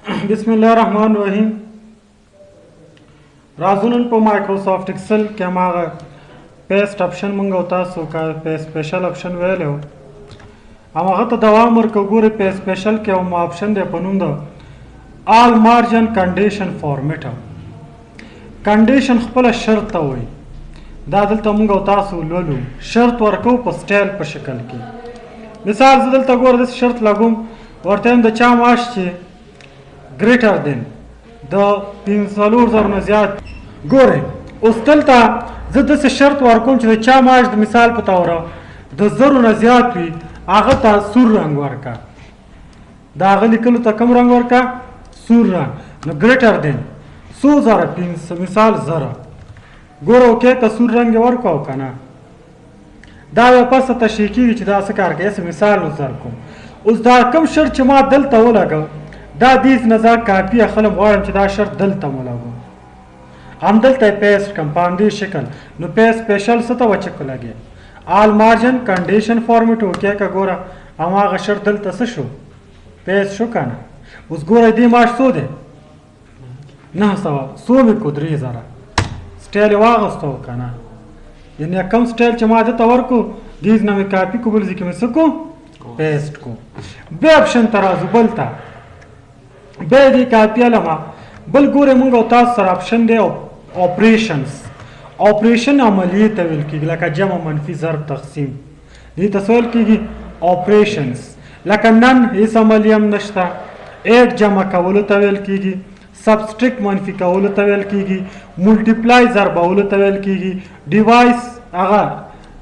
بسم الله الرحمن الرحیم. راځو نن په مایکروسافټ ایکسل کې هماغه پیسټ اپشن مونږ او تاسو کا سپیشل اپشن ویلو هماغه ته دوام ورکو. ګورئ په سپیشل کې یو اپشن دی په نوم د آل مارجن کنډیشن فارمیټ. کنډیشن خپل شرط ته وایي. دا دلته مونږ او تاسو لولو شرط ورکو په سټایل په شکل کې. مثال زه دلته ګوره داسې شرط لګوم ورته وایم د چا معاش چې ګریټر دین د 45,000 نه زیات. ګورئ اوس دلته زه داسې شرط ورکوم چې د چا معاش د مثال په توره د 1,000 نه زیات وي هغه ته سور رنګ ورکړه. د هغه لیکلو ته کوم رنګ ورکړه؟ سور رنګ. نو ګریټر دین 100,000 مثال 1000. ګوره اوکې که سور رنګ یې ورکړو که نه دا بیا پسه تشریح کېږي چې دا څه کار کوي. یاسې مثال وزر کوم. اوس دا کوم شرط چې ما دلته ولګو دا دیز نه زه کاپي اخلم غواړم چې دا شرط دلته ولګو همدلته یې پیسټ کړم په همدې شکل. نو پیسټ سپیشل څه ته وچکو لګې آل مارجن کنډیشن فارمیټ اوکې که ګوره هماغه شرط دلته څه شو پیسټ شو که نه. اوس ګوره دې معاش څو دی 900 څو مې کو 3,000 سټایل یې واغېستو که نه. یعنې کوم سټایل چې ما دته ورکو دیز نه مې کاپي کو بل ځای کې مې څه کو پیسټ کو. بیا اپشن ته راځو بل ته بیا دې کاپي علمه بل ګورئ مونږ او تاسو سره اپشن دی اپریشنز. اپریشن عملیې ته ویل کېږي لکه جمع منفي ضرب تقسیم دې ته څه ویل کېږي اپریشنز. لکه نن هېڅ عملیه هم نشته. ایډ جمع کولو ته ویل کېږي. سبسټریکټ منفي کولو ته ویل کېږي. ملټیپلای ضربولو ته ویل کېږي. ډیوایس هغه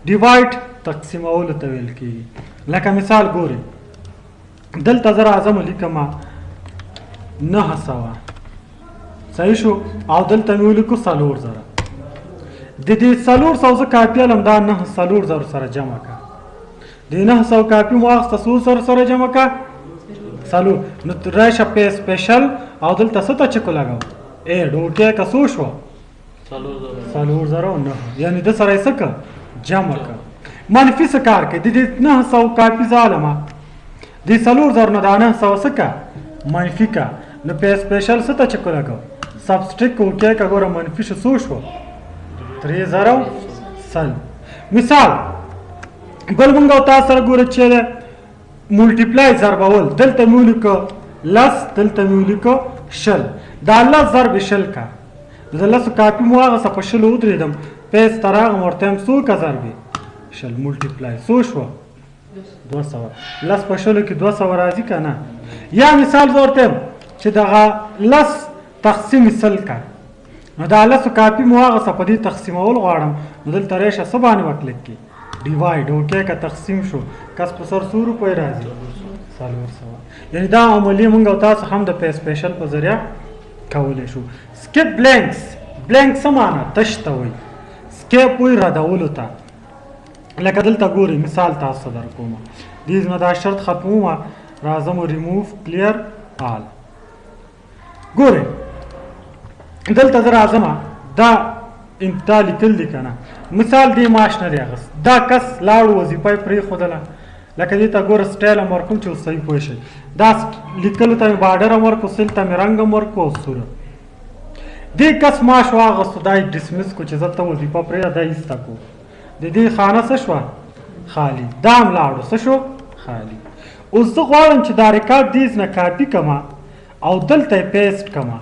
ډیوایډ تقسیمولو ته ویل کېږي. لکه مثال ګورئ دلته زه راځم لیکم 900 صحیح شو او دلته مې ولیکو 4,000. د دې 400 زه کاپي علم دا 9,000 سره جمع کړه. د 900 کاپي مو واخیسته څو سره جمع کړه 4. نو راشه په سپیشل او دلته څه ته چکو لګاو ایډ اوکې که څو شوه 4,009 یعنې د سره یې څه کړه جمع کړه. منفي څه کار کوي د دې 900 کاپي زه علمه د 4,000 نه دا 900 څه کړه منفي کړه. نو په سپیشل څه ته چکو لګاو سبسټریکټ اوکې که ګوره منفي شو څو شوه 3,000. مثال بل مونږ او تاسو سره ګوره چې ملټیپلای ضربول دلته مې ولیکو 10 دلته مې ولیکو 10 دا 10 ضرب 10 کا د 10 کاپي مو هغسې په 10 ودرېدم پیس ته راغلم ورته وایم څو که ضرب 10 ملټیپلای څو شوه 200. 10 په 10 کې 200 راځي که نه. یا مثال زه ورته یم چې دغه 10 تقسیم 100 کا نو دا 10 کاپي مو هغسې په دې تقسیمول غواړم نو دلته ریشه څه باندې وکلیک کړي ډیوایډ اوکې که تقسیم شو کس په سر 100 روپۍ راځي 400. یعنې دا عملیې مونږ او تاسو هم د پی سپیشل په ذریعه کولی شو. سکیپ بلینکس بلینک څه معنی تش ته وایي سکیپ وایي ردولو ته. لکه دلته ګورئ مثال تاسو در کومه دیز نه دا شرط ختمومه راځم ریموف کلیر آل. ګورئ دلته زه راځم دا دا لیکل دي که نه مثال دې معاش نه دی اخیست دا کس لاړو وظیفه یې پرېښودله لکه دې ته ګوره سټایل هم ورکوم چې اوس صحیح پوه شئ. دا لیکلو ته مې بارډر هم ورکړو سیل ته مې رنګ هم ورکړو او سوره دې کس معاش واغېستو دا یې ډسمس کړو چې زه ته وظیفه پرېږده دا ایسته کړو د دې خانه څه شوه خالي دا هم لاړو څه شو خالي. اوس زه غواړم چې دا ریکارډ دیز نه کاپي کړمه او دلته یې پیسټ کړمه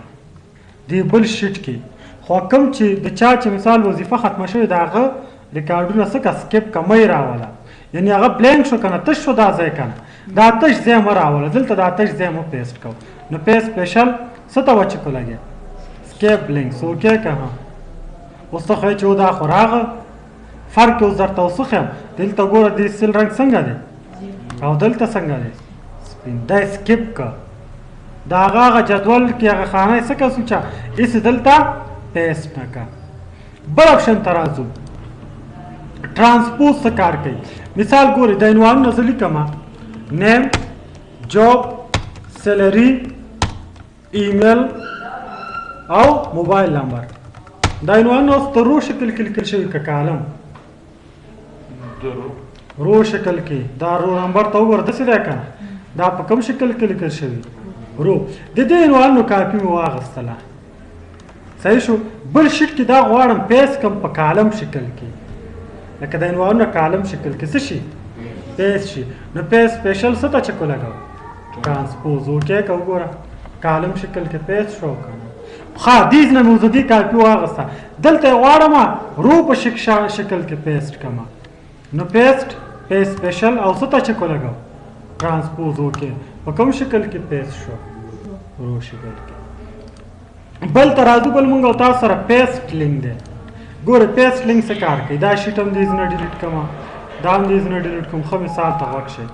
دې بل شیټ کې خو کوم چې د چا چې مثال وظیفه ختمه شوې د هغه ریکارډونه څه که سکیپ که مه یې راوله یعنې هغه بلینک شو که نه تش شو دا ځای که نه دا تش ځای مه راوله دلته دا تش ځای مه پیسټ کوو. نو پیس سپیشل څه ته وچکو لګې سکیپ بلینکس اوکې که ها اوس ته خو یې چې و دا خو راغه فرق اوس درته وسخیم دلته ګوره دې سیل رنګ څنګه دی او دلته څنګه دی سپین دا یې سکیپ که د هغه جدول کې هغه خانه یې څه که سوچه ایسې دلته پیسټ نه که. بل اپشن ته راځو ټرانسپوز څه کار کوي. مثال ګورئ د عنوانونه زه لیکم نیم جاب سیلري ایمیل او موبایل نمبر. دا عنوانونه اوس په رو شکل کې لیکل شوي که کالم رو شکل کې دا رو نمبر ته وګوره داسې دی که نه دا په کوم شکل کې لیکل شوي رو د دې عنوانونو کاپي مې واغستله صحیح شو بل شیټ کې دا غواړم پیس کم په کالم شکل کې لکه د عنوانونو کالم شکل کې څه شي پیس شي نو پیس سپیشل څه ته چکو لګاو ترانسپوز اوکې که وګوره کالم شکل کې پیس شو کنه ښه دیز نه مې دې کاپي واغسته دلته یې غواړم رو په شکل کې پیسټ کړم نو پیسټ پیس سپیشل او څه ته چکو لګاو ترانسپوز اوکې په کوم شکل کې پیسټ شو رو شکل کې بل ترازو بل مونږ او تاسو سره پیسټ لینک دی ګوره پیسټ لینک څه کار کوي دا شیټ هم دیز نه ډیلیټ کړم دا هم دیز نه ډیلیټ کوم ښه مثال ته غوږ شئ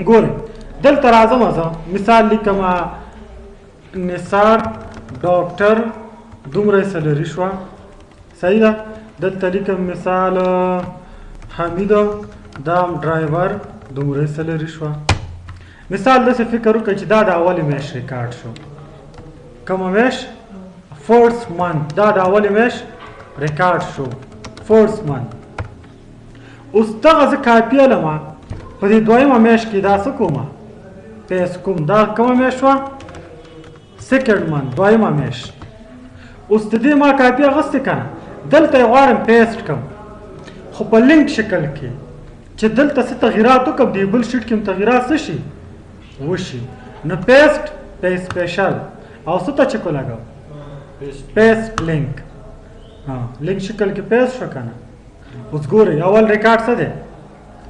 ګوره دلته راځم زه مثال لیکم نثار ډاکټر دومره سیلري شوه صحیح ده دلته لیکم مثال حمید دا هم ډرایور دومره سیلري شوه مثال داسې فکر وکړئ چې دا د اولې میاشت ریکارډ شو کومه میاشت فورس منت دا د اولې میاشت ریکارډ شو فورس منت اوس دغه زه کاپي علم په دې دویمه میاشت کې دا څه کومه پیس کوم دا کومه میاشت شوه سیکنډ منت دویمه میاشت اوس د دې ما کاپي اخیستې که نه دلته یې غواړم پیسټ کړم خو په لینک شکل کې چې دلته څه تغییرات وکړم دې بل شیټ کې هم تغییرات څه شي وشي نو پیسټ پیس سپیشل او څه ته چکو لګاو پیسټ لینک لینک شکل کې پیسټ شو که نه اوس ګورئ اول ریکارډ څه دی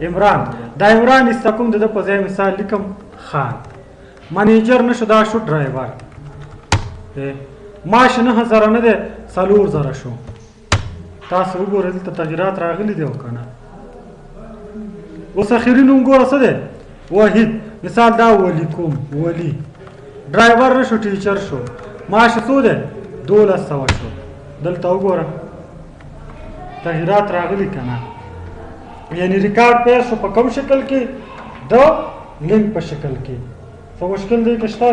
عمران دا عمران ایسته کوم د ده په ځای مثال لیکم خان منیجر نه شو دا شو ډرایور معاش 9000 نه دی 4000 شو تاسو وګورئ دلته تغییرات راغلي دي او که نه اوس اخري نوم ګوره څه دی وحید مثال دا ولی کوم ولی ډرایور نه شو ټیچر شو معاش څو دی 1200 شو دلته وګوره تغییرات راغلي که نه یعنی ریکارډ پیل شو په کوم شکل کې د لینک په شکل کې څه مشکل دی که شته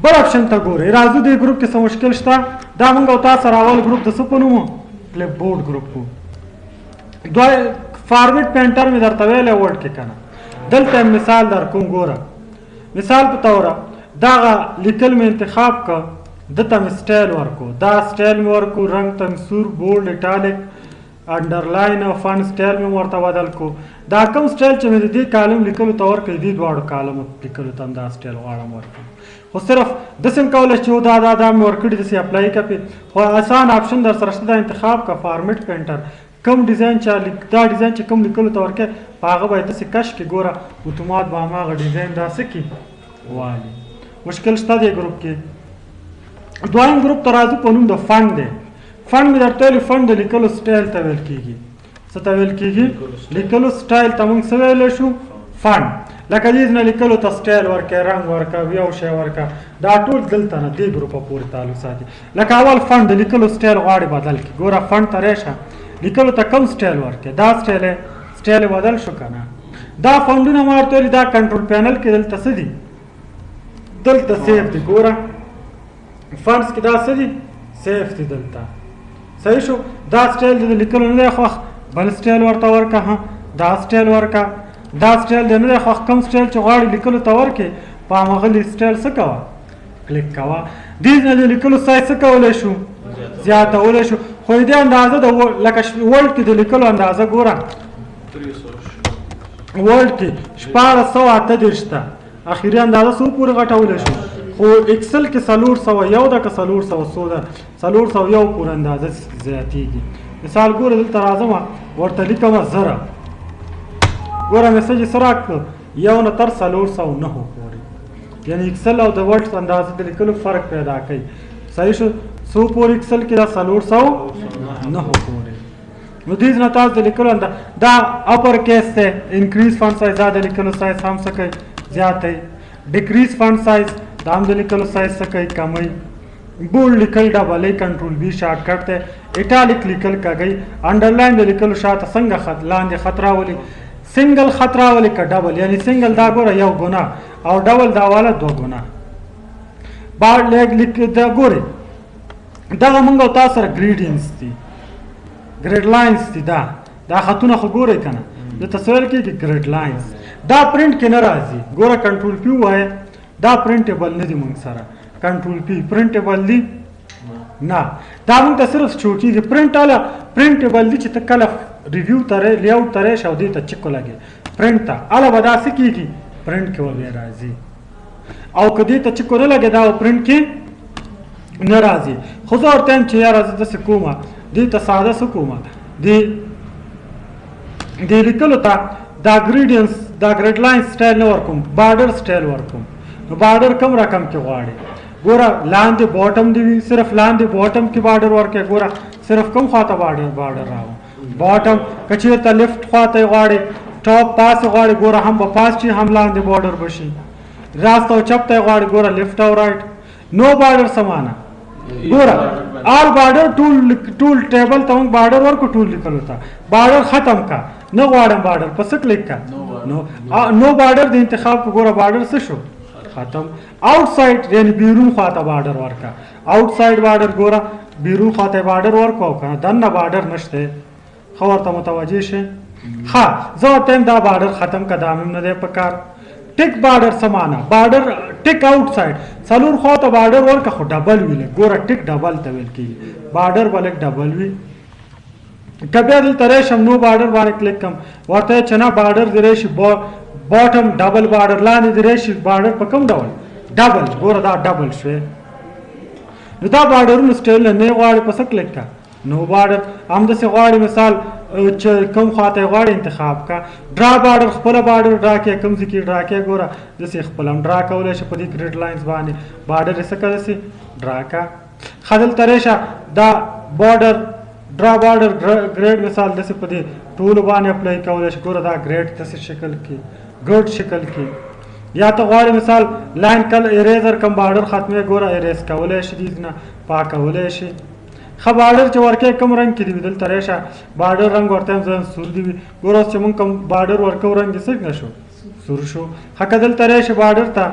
بل اپشن ته ګورئ راځو دې ګروپ کې څه مشکل شته دا موږ او تاسو سره اول ګروپ د څه په نوم کلپ بورډ ګروپ و فارمیټ پینټر مې درته ویلی ورډ کې که نه دلته مثال در کوم ګوره مثال په توره دغه لیکل مې انتخاب که دته مې سټایل ورکو دا سټایل مې ورکو رنګ ته مې سور بولډ اټالیک انډرلاین او فن سټایل مې ورته بدل کو دا کوم سټایل چې مې د دې کالم لیکلو ته ورکړی دې دواړو کالمو لیکلو ته هم دا سټایل غواړم ورکړم خو صرف داسې هم کولی چې دا مې ورکړي داسې اپلای کړې خو اسان اپشن در سره شته دا انتخاب که فارمیټ پینټر کم ډیزاین دا ډیزاین چې کم لیکلو ته ورکړې په هغه به یې داسې کش کې ګوره اتومات به هماغه ډیزاین دا څه کړي والي مشکل شته دې ګروپ کې دویم ګروپ ته راځو په نوم د فنډ دی فنډ مې درته ویلي فنډ د لیکلو سټایل ته ویل کېږي څه ته ویل کېږي لیکلو سټایل ته موږ څه ویلی شو فنډ لکه دې نه لیکلو ته سټایل ورکړه رنګ ورکړه یو شی ورکړه دا ټول دلته نه دې ګروپه پورې تعلق ساتي لکه اول فنډ د لیکلو سټایل غواړي بدل کړي ګوره فنډ ته راشي لیکلو ته کم سټایل ورکړه دا سټایل بدل شو که نه دا فنډونه ما ورته ویلي دا کنټرول پینل کې دلته څه دي دلته سیف دي ګوره فنډس کې دا څه دي سیف دي دلته صحیح شو دا سټایل د لیکلو نه دی خوښ بل سټایل ورته ورکړه دا سټایل ورکړه دا سټایل د نه دی خوښ کم سټایل چې غواړي لیکلو ته ورکړې په هماغه سټایل څه کوه کلیک کوه دې نه د لیکلو سایز څه کولی شو زیاتولی شو خو دې اندازه د لکه ورلډ کې د لیکلو اندازه ګوره ورلډ کې 1438 ته اخري اندازه څو پورې غټولی شو خو ایکسل کې 401 ده که 400 ده 401 پورې اندازه زیاتېږي مثال ګوره دلته راځم ورته لیکم 1000 ګوره میسج یې څه راکړه 1 نه تر 409 پورې یعنی ایکسل او د ورډ اندازه د لیکلو فرق پیدا کوي صحیح شو څو پورې ایکسل کې دا 409 پورې نو دې نه تاسو د لیکلو دا اپر کیس دی انکریز فنټ سایز دا د لیکلو سایز هم څه کوي زیاتوي ډیکریز فنټ سایز دا هم د لیکلو سایز څه کوي کموي بولډ لیکل ډبل ای کنټرول بی شارټ کټ دی اټالیک لیکل کږئ انډرلاین د لیکلو شاته څنګه خط لاندې خط راولي سنگل خط راولي که ډبل یعنی سنگل دا ګوره یو ګناه او ډبل دا والا 2 ګناه بار لیک دا ګورئ دغه موږ او تاسو سره ګریډینس دي ګریډ لاینز دي دا خطونه خو ګورئ که نه د تصویر کېږي ګریډ لاینز دا پرنټ کې نه راځي ګوره کنټرول پی ووایه دا پرنټیبل نه دي موږ سره کنټرول پی پرنټیبل دي نه دا موږ ته صرف چوټي دي پرنټ والا پرنټیبل دي چې ته کله ریویو ته لیاوټ ته راشې او دې ته چک ولګې پرنټ ته هله به داسې کېږي پرنټ کې به بیا راځي او که دې ته چک ونه لګې دا پرنټ کې نه راځي خو زه ورته یم چې یاره زه داسې کومه دې ته ساده څه کومه دې لیکلو ته دا ګریډینس دا ګریډ لاین سټایل نه ورکوم بارډر سټایل ورکوم نو بارډر کم رقم کې غواړي ګوره لاندې باټم دی وي صرف لاندې باټم کې بارډر ورکړي ګوره صرف کم خواته بارډر راو باټم که چېرته لیفټ خواته یې غواړي ټاپ پاس یې غواړي ګوره هم به پاس شي هم لاندې بارډر به شي راست او چپ ته یې غواړي ګوره لیفټ او رایټ نو بارډر سمانه ګوره آل بارډر ټول ټیبل ته موږ بارډر ورکو ټول لیکلو ته بارډر ختم کا نه غواړم بارډر په څه کلیک کا نو بارډر د انتخاب کو ګوره بارډر څه شو ختم آؤٹ سایډ یعنی بیرون خواته بارډر ورکا آؤٹ سایډ بارډر ګوره بیرون خواته بارډر ورکو او کنه دنه بارډر نشته خو ورته متوجه شي ها زه ټیم دا بارډر ختم کا دامن نه دی پکار ټیک بارډر سمانه بارډر ټیک آؤٹ سایډ څلور خواته بارډر ورکا خو ډبل ویل ګوره ټیک ډبل ته ویل کی بارډر بلک ډبل وی کبه دل ترشم نو بارډر باندې کلیک کم ورته چنا بارډر درېشي باټم ډبل بارډر لاندې درېشي بارډر په کوم ډول ډبل ګوره دا ډبل شوی نو دا بارډرونو سټایل نه غواړي په څه کلیک کا نو بارډر همداسې غواړي مثال چې کوم خواته غواړي انتخاب کا ډرا بارډر خپله بارډر ډرا کې کوم ځای کې ډرا کې ګوره داسې خپل هم ډرا کولی شي په دې ګریډ لاینز باندې بارډر یې څه که داسې ډرا کا ښه دلته رېشه دا بارډر ډرا بارډر ګریډ مثال داسې په دې ټولو باندې اپلای کولی شي ګوره دا ګریډ داسې شکل کې ګډ شکل کې یا ته غواړې مثال لاین کل اریزر کم بارډر ختمې ګوره اریز کولی شي دې نه پاکولی شي ښه بارډر چې ورکې کوم رنګ کې دی وي دلته رېشه بارډر رنګ ورته هم زه سور دی وي ګوره اوس چې مونږ کوم بارډر ورکو رنګ یې څنګه شو سور شو ښه که دلته رېشه بارډر ته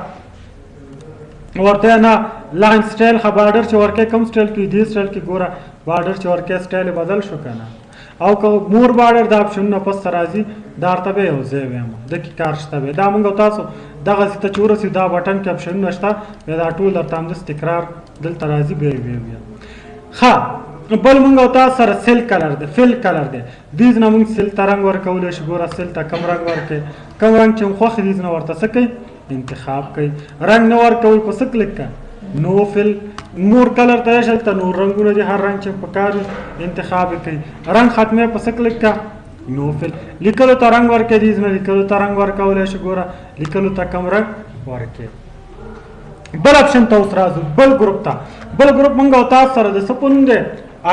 ورته نه لاین سټایل ښه بارډر چې ورکې کوم سټایل کې دې سټایل کې ګوره بارډر چې ورکې سټایل بدل شو که نه او که مور بارډر د اپشنونه پس راځي دا ورته به یو ځای ویم دکې کار شته به دا مونږ تاسو دغسې ته چې ورسېږو دا بټن کې اپشنونه شته بیا دا ټول درته همداسې تکرار دلته راځي بیا یې بیا ښه بل مونږ او تاسو سره سیل کلر دی فل کلر دی دیز نه مونږ سیل ته رنګ ورکولی شو ګوره سیل ته کم رنګ ورکوي کم رنګ چې مو خوښ دیز نه ورته څه کوي انتخاب کوي رنګ نه ورکوي په څه کلیک کوه نو فل نور کلر ته راشي هلته نور رنګونه دي هر رنګ چې پکار وي انتخاب یې کوي رنګ ختمې په څه کلیک کوه نو فل لیکلو ته رنګ ورکوي دیز نه لیکلو ته رنګ ورکولی شو ګوره لیکلو ته کم رنګ ورکوي بل اپشن ته اوس راځو بل ګروپ ته بل ګروپ مونږ او تاسو سره د څه په نوم دی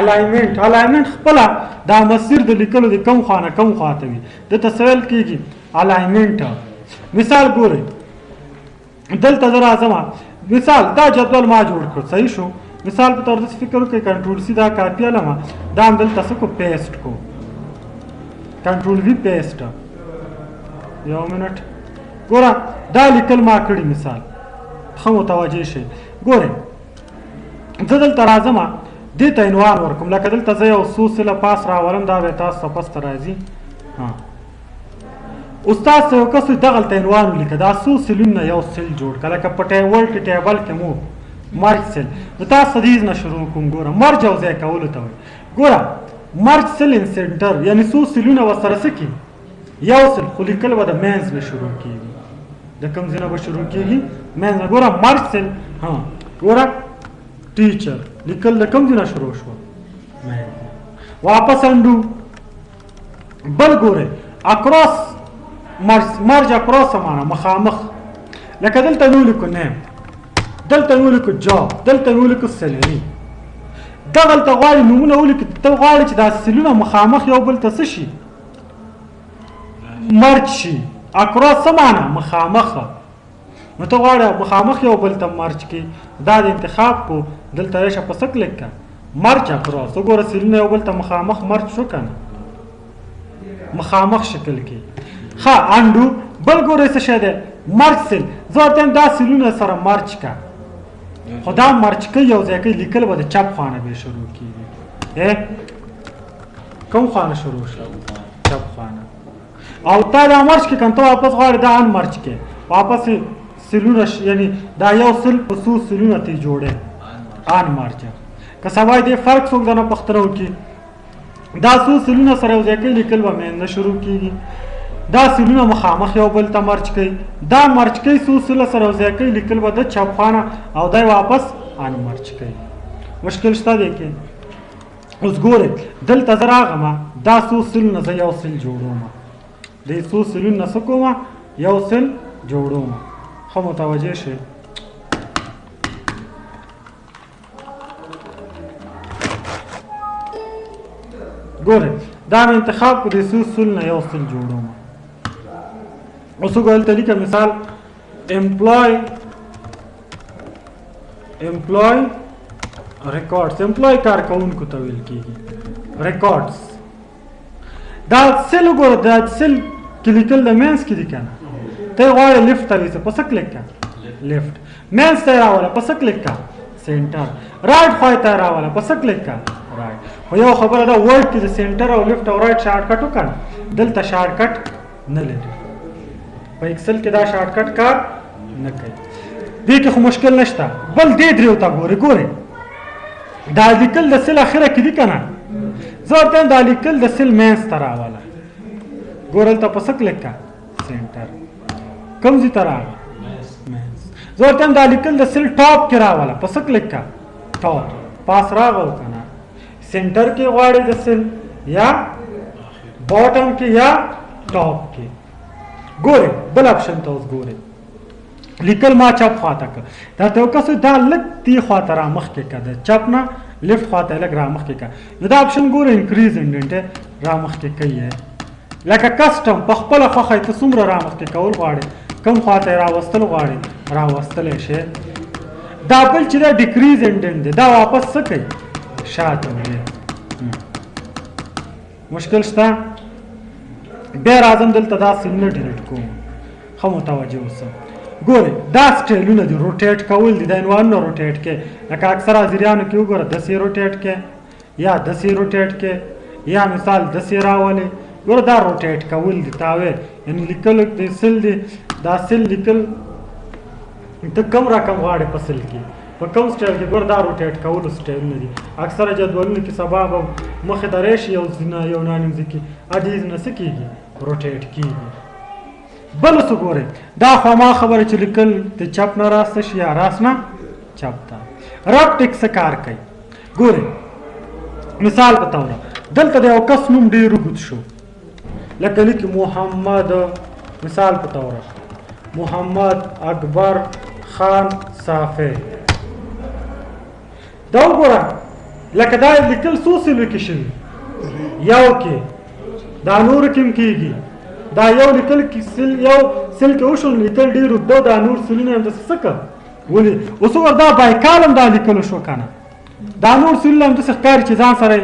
الاینمنټ خپله دا مسیر د لیکلو د کم خوا نه کم خواته وي دته څه ویل کېږي الاینمنټ مثال ګورئ دلته زه راځم مثال دا جدول ما جوړ کړ صحیح شو مثال په طور داسې فکر وکړئ کنټرول سی دا کاپي علمه دا هم دلته څه کو پیسټ کو کنټرول وي پیسټ یو منټ ګوره دا لیکل ما کړي مثال ښه متوجه شئ ګورئ زه دلته راځم دې ته عنوان ورکوم لکه دلته زه یو څو سله پاس راولم دا به تاسو ته پس ته راځي استاد ته یو کس دغلته عنوان ولیکه دا څو سلونه یو سل جوړ کړه لکه په ټیبل کې مو مرج سل نو تاسو دې نه شروع کوم ګوره مرج او ځای کولو ته وایي ګوره مرج سل ان سنټر یعنی څو سلونه ورسره څه کړي یو سل خو لیکل به د منځ نه شروع کېږي د کوم ځای نه به شروع کېږي منځ نه ګوره مرج سل ګوره ټیچر لیکل د کوم ځای نه شروع شو واپس انډو بل ګوره اکراس مرج اکراس معنا مخامخ لکه دلته نو لیکو نیم دلته نو لیکو جاب دلته نو لیکو سلري دغلته غواړي نومونه ولیکي ته غواړي چې دا سلونه مخامخ یو بل ته څه شي مرج شي اکراس څه معنا مخامخ نو ته غواړې مخامخ یو بل ته مرج کړي دا د انتخاب کو دلته راشه په څه کلیک کړه مرج اکراس وګوره سلونه یو بل ته مخامخ مرج شو که نه مخامخ شکل کې ښه انډو بل ګورئ څه شی دی مرج سل زه ورته یم دا سلونه سره مرج که خو دا مرج کوي یو ځای کوي لیکل به د چپ خوا نه بیا شروع کېږي کوم خوا نه شروع شو چپ خوا نه او تا دا مرچ کې کنه ته واپس غواړې دا ان مرچ کې واپس سلونه یعنی دا یو سل په څو سلونه ته جوړې ان مرچ که سبا دې فرق څوک نه پښتنو کې دا څو سلونه سره یو ځای کې لیکل به مې نه شروع کیږي دا سلونه مخامخ یو بل ته مرچ کوي دا مرچ کوي څو سله سره یو ځای کې لیکل به د چاپخانه او دا واپس ان مرچ کوي مشکل شته دی کې اوس ګوره دلته زه راغلم دا څو سلونه زه یو سل جوړوم دې څو سلونه څه کوم یو سل جوړوم ښه متوجه شئ ګوره دا مې انتخاب کو دې څو سلونه یو سل جوړوم اوس وګورئ ته لیکم مثال امپلای ریکارډز امپلای کارکونکو ته ویل کېږي ریکارډز دا سل وګوره دا سل کې لیکل د مینس کې دي که نه ته یې غواړې لیفټ ته ویسه په څه کلیک کړه لیفټ مینس ته یې راوله په څه کلیک کړه سینټر رایټ خوا ته یې راوله په څه کلیک کړه رایټ خو یو خبره ده ورډ کې د سینټر او لیفټ او رایټ شارټکټ وکړه دلته شارټکټ نه لري په ایکسل کې دا شارټکټ کار نه کوي دې کې خو مشکل نشته بل دې دریو ته ګورې دا لیکل د سل اخره کې دي که نه زه ورته دا لیکل د سل مینس ته راوله ګوره هلته په څه کلیک کړه سینټر کوم ځای ته راغله مینس زه ورته دا لیکل د سل ټاپ کې راوله په څه کلیک کړه ټاپ پاس راغلو که نه سینټر کې غواړې د سل یا باټم کې یا ټاپ کې ګوره بل اپشن ته اوس ګوره لیکل ما چپ خواته که دا ته وکړه دا لږ دې خواته را مخکې که د چپ نه لیفټ خواته لږ را مخکې که نو دا اپشن ګوره انکریز انډنټ را مخکې کوي لکه کسټم په خپله خوښه ته څومره را مخکې کول غواړې کوم خواته یې راوستل غواړې راوستلی شي دا بل چې دا ډیکریز انډنټ دی دا واپس څه کوي شاته وړي مشکل شته بیا راځم دلته دا سلونه ډیلیټ کوم ښه متوجه اوسه ګورې دا سټایلونه دي روټیټ کول دي دا عنوانونه روټیټ کې لکه اکثر حاضریانو کې وګوره داسې روټیټ کې یا داسې روټیټ کې یا مثال داسې راولې ګوره دا روټیټ کول دي تاوې یعنې لیکل د سل دي دا سل لیکل ته کم رقم غواړې په سل کې په کوم سټایل کې ګوره دا روټیټ کولو سټایلونه دي اکثره جدولونه کې سبا به مخې ته راشي یو نانیم ځای کې دې نه څه کېږي روټیټ کېږي بل څه ګورئ دا خو ما خبره چې لیکل د چپ نه راسته شي یا راست نه چپ ته رب ټیک څه کار کوي ګورئ مثال په توګه دلته د یو کس نوم ډېر اوږد شو لکه لیکي محمد مثال په توګه محمد اکبر خان صافی دا وګوره لکه دا لیکل څو سلو کې شوي یو کې دا نورو کې هم کېږي دا یو لیکل کې یو سل کې وشو لیکل ډېر اوږده دا نور سلونه هم داسې څه کړه ولې اوس وګوره دا بایکال هم دا لیکلو شو که نه دا نور سلونه هم داسې ښکاري چې ځان سره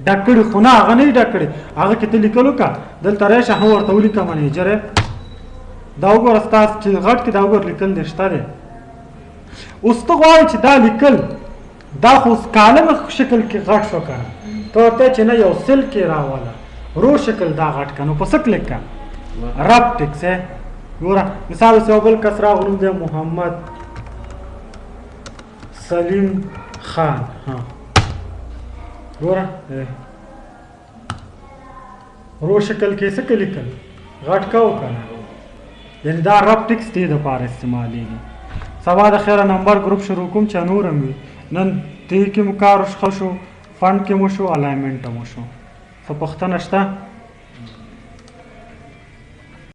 ډک کړي خو نه هغه نه یې ډک کړي هغه کې ته لیکل وکړه دلته راشه هم ورته ولیکه منیجر دا وګوره ستاسو چې غټ کې دا وګوره لیکل دې شته دی اوس ته غواړې چې دا لیکل دا خو اوس کالم شکل کې غټ شو که نه ته ورته چې نه یو سل کې راوله رو شکل دا غټ که نو په څه کلیک که رب ټیکس ګوره مثال اوس یو بل کس راغلو دی محمد سلیم خان ګوره رو شکل کې څه لیکل غټ کو که نه یعنې دا رب ټیکس دې دپاره استعمالیږي سبا د خیره نمبر ګروپ شروع کوم چې نور هم وي نن دې کې مو کار ښه شو فنډ کې مو شو الاینمنټ هم شو څه پوښتنه شته